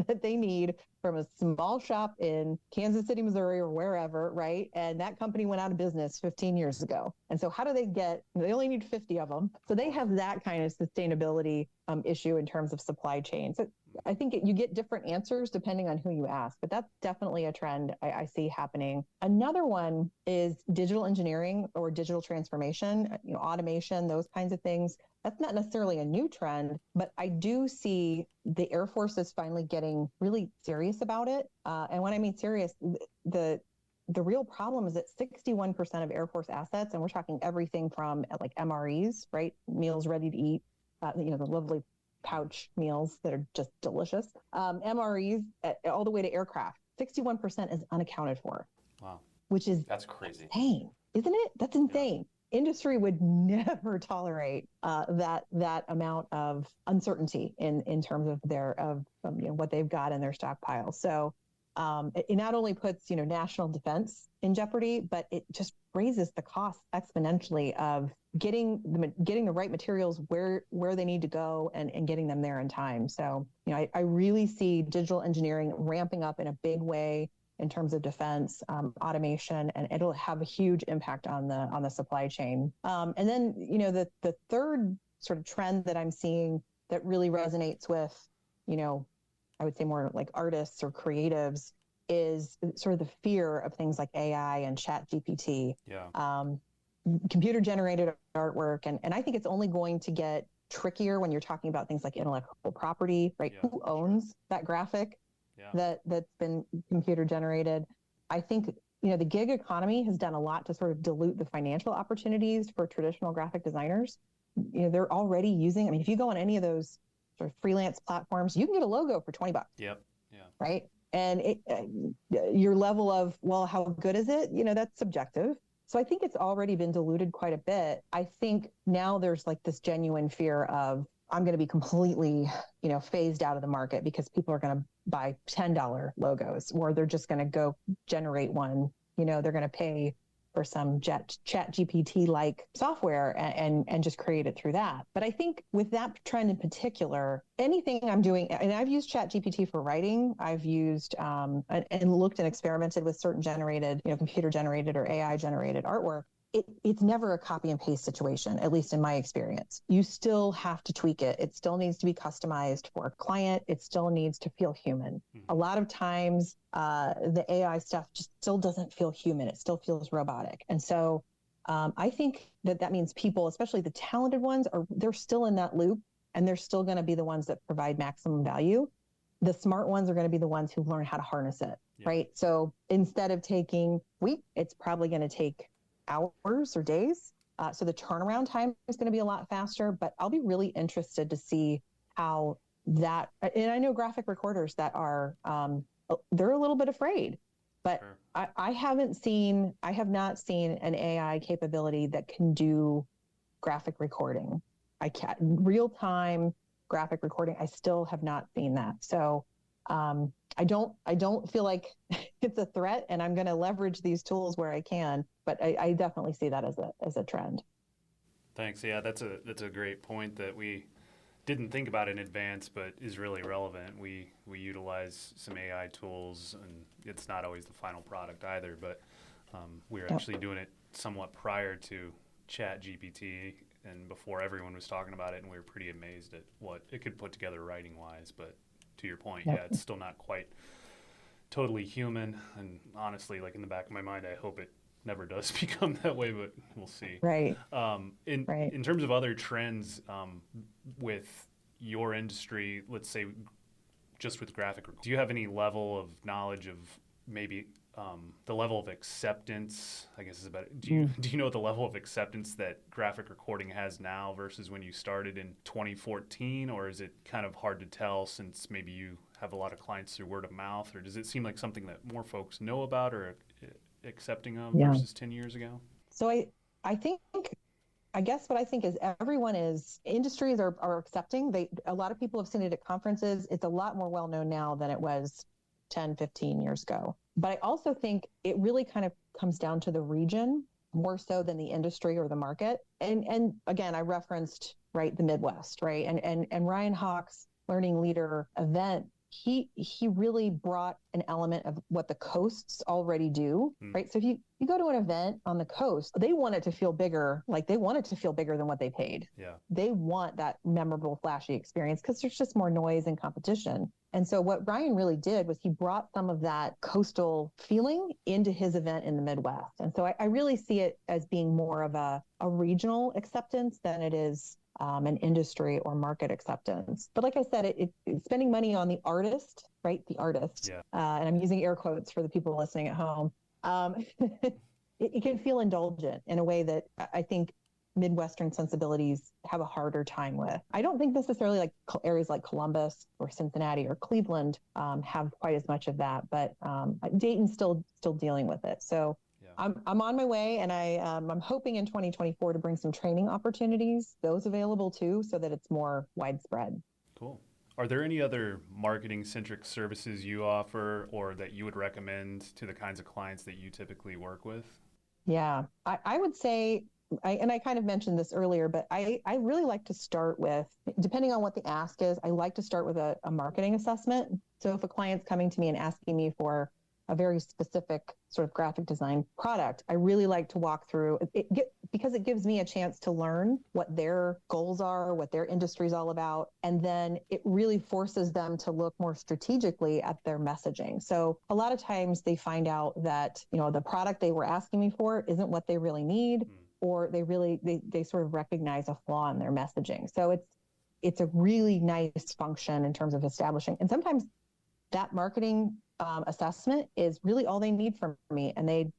that they need from a small shop in Kansas City, Missouri, or wherever, right? And that company went out of business 15 years ago. And so how do they get, they only need 50 of them. So they have that kind of sustainability issue in terms of supply chain. So I think you get different answers depending on who you ask, but that's definitely a trend I see happening. Another one is digital engineering or digital transformation, you know, automation, those kinds of things. That's not necessarily a new trend, but I do see the Air Force is finally getting really serious about it. And when I mean serious, the real problem is that 61% of Air Force assets, and we're talking everything from like MREs, right, meals ready to eat, you know, the lovely pouch meals that are just delicious, MREs, all the way to aircraft, 61% is unaccounted for. Wow. That's crazy. Insane, isn't it? That's insane. Yeah. Industry would never tolerate that amount of uncertainty in terms of their you know, what they've got in their stockpile. So it not only puts, you know, national defense in jeopardy, but it just raises the cost exponentially of getting the right materials where they need to go and getting them there in time. So, you know, I really see digital engineering ramping up in a big way in terms of defense, automation, and it'll have a huge impact on the supply chain. And then, you know, the third sort of trend that I'm seeing that really resonates with, you know, I would say more like artists or creatives is sort of the fear of things like AI and Chat GPT. Yeah. Computer generated artwork. And I think it's only going to get trickier when you're talking about things like intellectual property, right? Yeah, who owns that graphic? Yeah. That's been computer generated. I think, you know, the gig economy has done a lot to sort of dilute the financial opportunities for traditional graphic designers. You know, they're already using, I mean, if you go on any of those sort of freelance platforms, you can get a logo for $20. Yep. Yeah. Right. And your level of, well, how good is it? You know, that's subjective. So I think it's already been diluted quite a bit. I think now there's like this genuine fear of, I'm going to be completely, you know, phased out of the market because people are going to buy $10 logos, or they're just going to go generate one. You know, they're going to pay for some Chat GPT like software and just create it through that. But I think with that trend in particular, anything I'm doing, and I've used Chat GPT for writing, I've used and looked and experimented with certain generated, you know, computer generated or AI generated artwork. It's never a copy and paste situation, at least in my experience. You still have to tweak it. It still needs to be customized for a client. It still needs to feel human. Mm-hmm. A lot of times, the AI stuff just still doesn't feel human. It still feels robotic. And so I think that means people, especially the talented ones, they're still in that loop, and they're still going to be the ones that provide maximum value. The smart ones are going to be the ones who learn how to harness it, yeah. Right? So instead of taking weeks, it's probably going to take hours or days. So the turnaround time is going to be a lot faster, but I'll be really interested to see how that, and I know graphic recorders that are, they're a little bit afraid, but sure. I have not seen an AI capability that can do graphic recording. Real-time graphic recording, I still have not seen that. So I don't feel like it's a threat, and I'm going to leverage these tools where I can, but I definitely see that as a trend. Thanks. Yeah, that's a great point that we didn't think about in advance, but is really relevant. We utilize some AI tools, and it's not always the final product either, but we're actually doing it somewhat prior to Chat GPT and before everyone was talking about it, and we were pretty amazed at what it could put together writing-wise, but to your point, yeah, it's still not quite totally human. And honestly, like in the back of my mind, I hope it never does become that way, but we'll see. Right. In terms of other trends with your industry, let's say just with graphic, do you have any level of knowledge of maybe the level of acceptance, I guess is about it. Do you know the level of acceptance that graphic recording has now versus when you started in 2014, or is it kind of hard to tell since maybe you have a lot of clients through word of mouth, or does it seem like something that more folks know about or accepting of versus 10 years ago? So I think, I guess what I think is industries are accepting. A lot of people have seen it at conferences. It's a lot more well known now than it was 10, 15 years ago. But I also think it really kind of comes down to the region more so than the industry or the market. And again, I referenced, right, the Midwest, right? And Ryan Hawk's Learning Leader event, he really brought an element of what the coasts already do, right? So if you go to an event on the coast, they want it to feel bigger, like they want it to feel bigger than what they paid. Yeah. They want that memorable, flashy experience because there's just more noise and competition. And so what Ryan really did was he brought some of that coastal feeling into his event in the Midwest. And so I really see it as being more of a regional acceptance than it is an industry or market acceptance. But like I said, it's spending money on the artist, right? The artist. Yeah. And I'm using air quotes for the people listening at home. It can feel indulgent in a way that I think Midwestern sensibilities have a harder time with. I don't think necessarily like areas like Columbus or Cincinnati or Cleveland have quite as much of that, but Dayton's still dealing with it. So I'm on my way, and I'm hoping in 2024 to bring some training opportunities, those available too, so that it's more widespread. Cool. Are there any other marketing-centric services you offer or that you would recommend to the kinds of clients that you typically work with? Yeah, I would say, I kind of mentioned this earlier, but I really like to start with, depending on what the ask is, I like to start with a marketing assessment. So if a client's coming to me and asking me for a very specific sort of graphic design product, I really like to walk through it because it gives me a chance to learn what their goals are, what their industry is all about. And then it really forces them to look more strategically at their messaging. So a lot of times they find out that, the product they were asking me for isn't what they really need, or they sort of recognize a flaw in their messaging. So it's a really nice function in terms of establishing. And sometimes that marketing assessment is really all they need from me, and they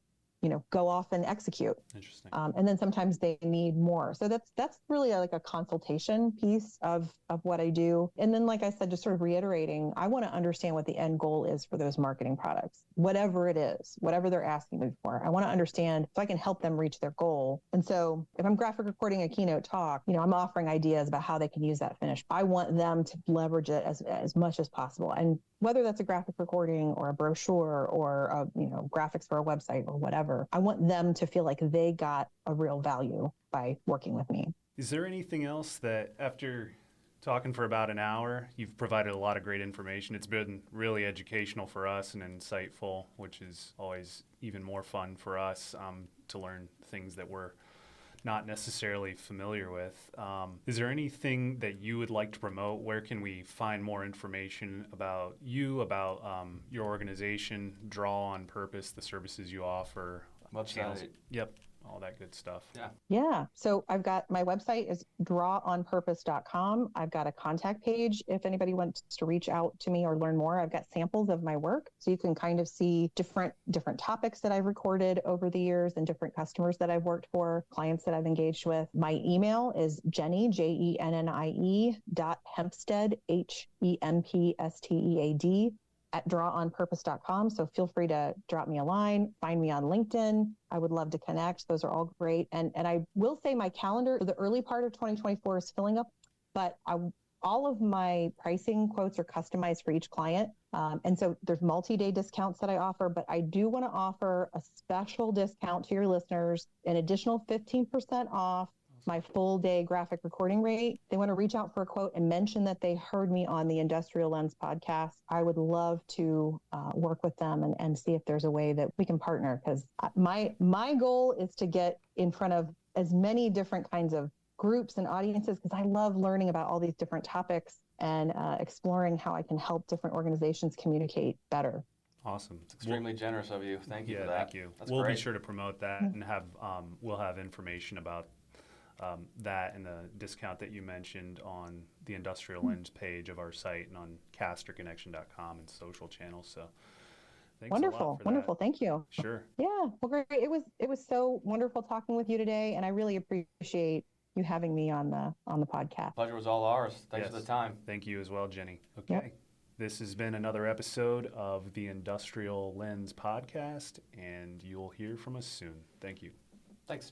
go off and execute. Interesting. And then sometimes they need more. So that's really like a consultation piece of what I do. And then, like I said, just sort of reiterating, I want to understand what the end goal is for those marketing products, whatever it is, whatever they're asking me for. I want to understand so I can help them reach their goal. And so if I'm graphic recording a keynote talk, I'm offering ideas about how they can use that finish. I want them to leverage it as much as possible. And whether that's a graphic recording or a brochure or graphics for a website or whatever, I want them to feel like they got a real value by working with me. Is there anything else that, after talking for about an hour, you've provided a lot of great information? It's been really educational for us and insightful, which is always even more fun for us to learn things that we're not necessarily familiar with. Is there anything that you would like to promote? Where can we find more information about you, about your organization, Draw on Purpose, the services you offer? Website. Yep, all that good stuff. Yeah. So I've got, my website is drawonpurpose.com. I've got a contact page if anybody wants to reach out to me or learn more. I've got samples of my work, so you can kind of see different topics that I've recorded over the years and different customers that I've worked for, clients that I've engaged with. My email is Jennie, JENNIE .Hempstead, HEMPSTEAD @drawonpurpose.com. So feel free to drop me a line, find me on LinkedIn. I would love to connect. Those are all great. And I will say my calendar for the early part of 2024 is filling up, but all of my pricing quotes are customized for each client. And so there's multi-day discounts that I offer, but I do want to offer a special discount to your listeners, an additional 15% off my full day graphic recording rate. They want to reach out for a quote and mention that they heard me on the Industrial Lens podcast. I would love to work with them and see if there's a way that we can partner, because my goal is to get in front of as many different kinds of groups and audiences, because I love learning about all these different topics and exploring how I can help different organizations communicate better. Awesome. It's extremely generous of you. Thank you for that. Thank you. That's We'll great. be sure to promote that and we'll have information about that and the discount that you mentioned on the Industrial Lens page of our site and on casterconnection.com and social channels. So thanks a lot for that. Wonderful. Thank you. Sure. Yeah. Well, great. It was so wonderful talking with you today, and I really appreciate you having me on the podcast. Pleasure was all ours. Thanks for the time. Thank you as well, Jennie. Okay. Yep. This has been another episode of the Industrial Lens podcast, and you'll hear from us soon. Thank you. Thanks.